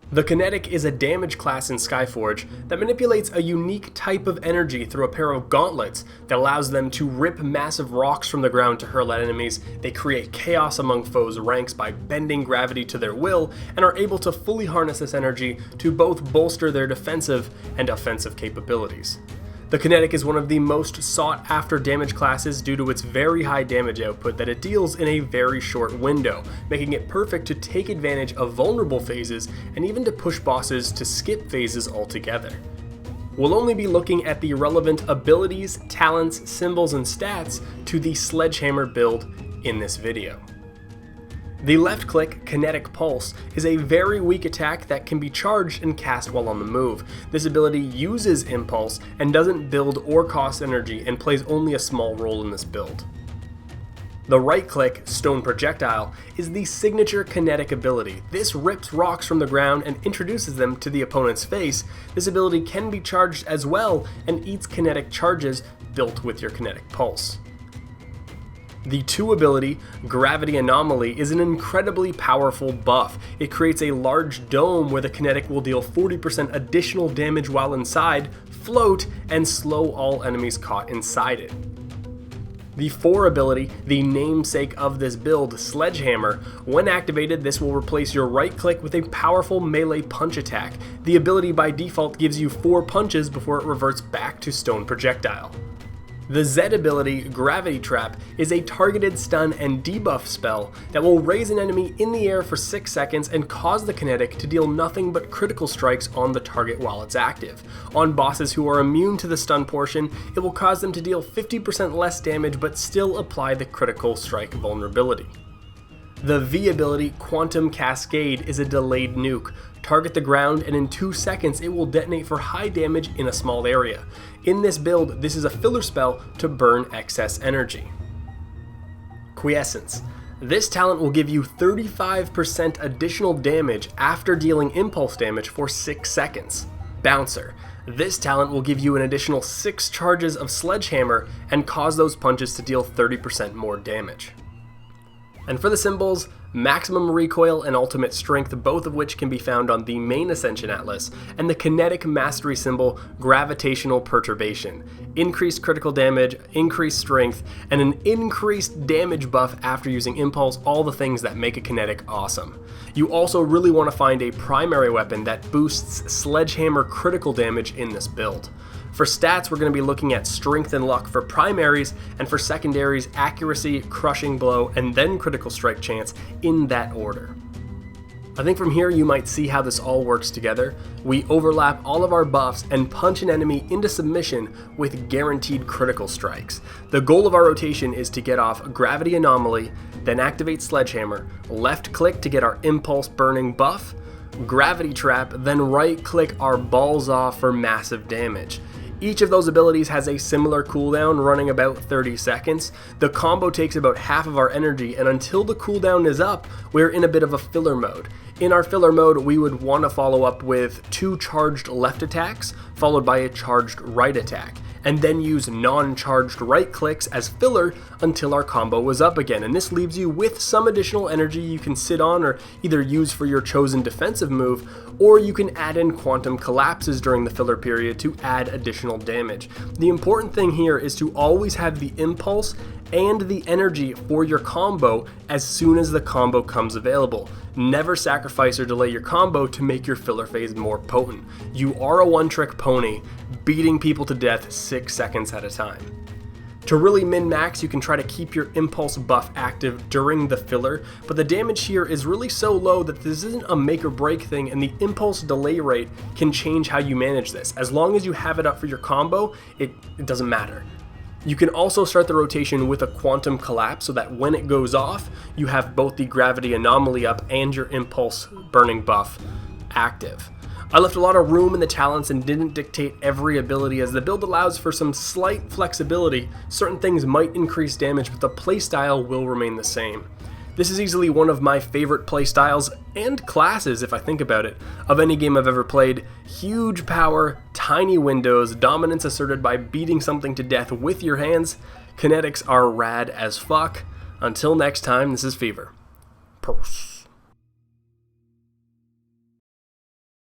The Kinetic is a damage class in Skyforge that manipulates a unique type of energy through a pair of gauntlets that allows them to rip massive rocks from the ground to hurl at enemies. They create chaos among foes' ranks by bending gravity to their will, and are able to fully harness this energy to both bolster their defensive and offensive capabilities. The Kinetic is one of the most sought after damage classes due to its very high damage output that it deals in a very short window, making it perfect to take advantage of vulnerable phases and even to push bosses to skip phases altogether. We'll only be looking at the relevant abilities, talents, symbols, and stats to the Sledgehammer build in this video. The left-click Kinetic Pulse is a very weak attack that can be charged and cast while on the move. This ability uses Impulse and doesn't build or cost energy and plays only a small role in this build. The right-click Stone Projectile is the signature Kinetic ability. This rips rocks from the ground and introduces them to the opponent's face. This ability can be charged as well and eats kinetic charges built with your Kinetic Pulse. The 2 ability, Gravity Anomaly, is an incredibly powerful buff. It creates a large dome where the Kinetic will deal 40% additional damage while inside, float, and slow all enemies caught inside it. The 4 ability, the namesake of this build, Sledgehammer, when activated this will replace your right click with a powerful melee punch attack. The ability by default gives you 4 punches before it reverts back to Stone Projectile. The Z ability, Gravity Trap, is a targeted stun and debuff spell that will raise an enemy in the air for 6 seconds and cause the Kinetic to deal nothing but critical strikes on the target while it's active. On bosses who are immune to the stun portion, it will cause them to deal 50% less damage but still apply the critical strike vulnerability. The V ability, Quantum Cascade, is a delayed nuke. Target the ground and in 2 seconds it will detonate for high damage in a small area. In this build, this is a filler spell to burn excess energy. Quiescence. This talent will give you 35% additional damage after dealing impulse damage for 6 seconds. Bouncer. This talent will give you an additional 6 charges of Sledgehammer and cause those punches to deal 30% more damage. And for the symbols, Maximum Recoil and Ultimate Strength, both of which can be found on the main Ascension Atlas, and the Kinetic Mastery symbol, Gravitational Perturbation. Increased critical damage, increased strength, and an increased damage buff after using Impulse, all the things that make a Kinetic awesome. You also really want to find a primary weapon that boosts Sledgehammer critical damage in this build. For stats, we're going to be looking at Strength and Luck for primaries, and for secondaries, Accuracy, Crushing Blow, and then Critical Strike chance in that order. I think from here you might see how this all works together. We overlap all of our buffs and punch an enemy into submission with guaranteed critical strikes. The goal of our rotation is to get off Gravity Anomaly, then activate Sledgehammer, left click to get our Impulse Burning buff, Gravity Trap, then right click our Balls Off for massive damage. Each of those abilities has a similar cooldown running about 30 seconds. The combo takes about half of our energy, and until the cooldown is up, we're in a bit of a filler mode. In our filler mode, we would want to follow up with 2 charged left attacks, followed by a charged right attack, and then use non-charged right clicks as filler until our combo was up again. And this leaves you with some additional energy you can sit on or either use for your chosen defensive move, or you can add in Quantum Collapses during the filler period to add additional damage. The important thing here is to always have the impulse and the energy for your combo as soon as the combo comes available. Never sacrifice or delay your combo to make your filler phase more potent. You are a one-trick pony, beating people to death 6 seconds at a time. To really min-max, you can try to keep your impulse buff active during the filler, but the damage here is really so low that this isn't a make or break thing, and the impulse delay rate can change how you manage this. As long as you have it up for your combo, it doesn't matter. You can also start the rotation with a Quantum Collapse so that when it goes off, you have both the Gravity Anomaly up and your Impulse Burning buff active. I left a lot of room in the talents and didn't dictate every ability, as the build allows for some slight flexibility. Certain things might increase damage, but the playstyle will remain the same. This is easily one of my favorite playstyles and classes, if I think about it, of any game I've ever played. Huge power, tiny windows, dominance asserted by beating something to death with your hands. Kinetics are rad as fuck. Until next time, this is Fever. Peace.